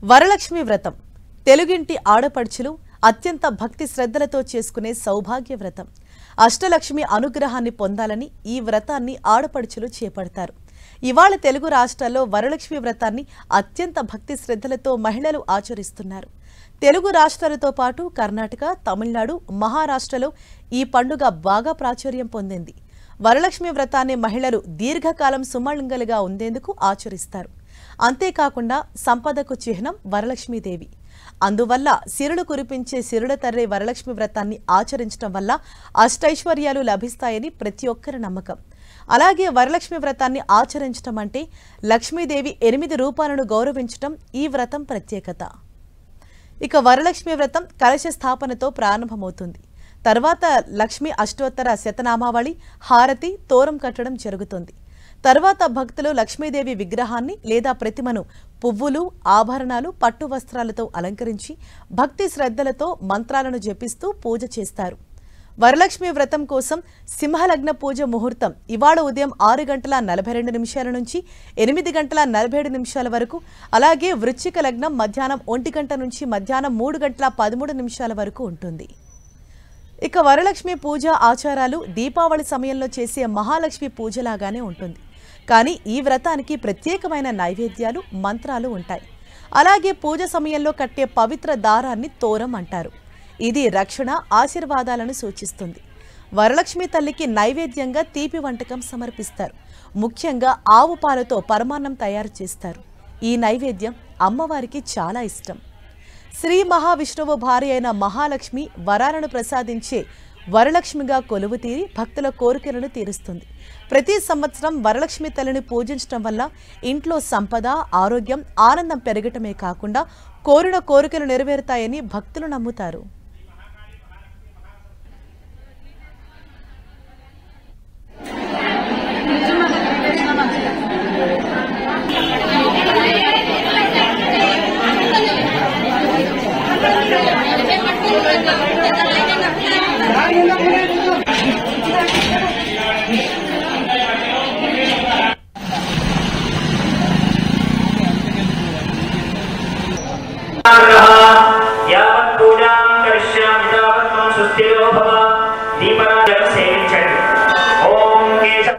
వరలక్ష్మి వ్రతం తెలుగింటి ఆడపడుచులు అత్యంత భక్తి శ్రద్ధలతో చేసుకునే సౌభాగ్య వ్రతం. అష్టలక్ష్మి అనుగ్రహాన్ని పొందాలని ఈ వ్రతాన్ని ఆడపడుచులు చేపడతారు. ఇవాళ తెలుగు రాష్ట్రాల్లో వరలక్ష్మి వ్రతాన్ని అత్యంత భక్తి శ్రద్ధలతో మహిళలు ఆచరిస్తున్నారు. తెలుగు రాష్ట్రాలతో పాటు కర్ణాటక, తమిళనాడు, మహారాష్ట్రలో ఈ పండుగ బాగా ప్రాచుర్యం పొందింది. వరలక్ష్మి వ్రతాన్ని మహిళలు దీర్ఘకాలం సుమంగళిగా ఉండేందుకు ఆచరిస్తారు. అంతేకాకుండా సంపదకు చిహ్నం వరలక్ష్మీదేవి. అందువల్ల సిరులు కురిపించే సిరుల తర్రే వరలక్ష్మి వ్రతాన్ని ఆచరించడం వల్ల అష్టైశ్వర్యాలు లభిస్తాయని ప్రతి ఒక్కరి నమ్మకం. అలాగే వరలక్ష్మి వ్రతాన్ని ఆచరించడం అంటే లక్ష్మీదేవి 8 రూపాలను గౌరవించడం ఈ వ్రతం ప్రత్యేకత. ఇక వరలక్ష్మి వ్రతం కలశ స్థాపనతో ప్రారంభమవుతుంది. తర్వాత లక్ష్మీ అష్టోత్తర శతనామావళి, హారతి, తోరం కట్టడం జరుగుతుంది. తర్వాత భక్తులు లక్ష్మీదేవి విగ్రహాన్ని లేదా ప్రతిమను పువ్వులు, ఆభరణాలు, పట్టు వస్త్రాలతో అలంకరించి భక్తి శ్రద్ధలతో మంత్రాలను జపిస్తూ పూజ చేస్తారు. వరలక్ష్మి వ్రతం కోసం సింహలగ్న పూజ ముహూర్తం ఇవాళ ఉదయం 6:42 నుంచి 8:47 వరకు, అలాగే వృశ్చిక లగ్నం మధ్యాహ్నం 1 గంట నుంచి మధ్యాహ్నం 3:13 వరకు ఉంటుంది. ఇక వరలక్ష్మి పూజ ఆచారాలు దీపావళి సమయంలో చేసే మహాలక్ష్మి పూజలాగానే ఉంటుంది. కానీ ఈ వ్రతానికి ప్రత్యేకమైన నైవేద్యాలు, మంత్రాలు ఉంటాయి. అలాగే పూజ సమయంలో కట్టే పవిత్ర దారాన్ని తోరం అంటారు. ఇది రక్షణ, ఆశీర్వాదాలను సూచిస్తుంది. వరలక్ష్మి తల్లికి నైవేద్యంగా తీపి వంటకం సమర్పిస్తారు. ముఖ్యంగా ఆవు పాలతో పరమాన్నం తయారు చేస్తారు. ఈ నైవేద్యం అమ్మవారికి చాలా ఇష్టం. శ్రీ మహావిష్ణువు భార్య అయిన మహాలక్ష్మి వరాలను ప్రసాదించే వరలక్ష్మిగా కొలువు తీరి భక్తుల కోరికలను తీరుస్తుంది. ప్రతి సంవత్సరం వరలక్ష్మి తల్లిని పూజించడం వల్ల ఇంట్లో సంపద, ఆరోగ్యం, ఆనందం పెరగటమే కాకుండా కోరిన కోరికలు నెరవేరుతాయని భక్తులు నమ్ముతారు. దీపరాజు సేవించండి. ఓం కేశవ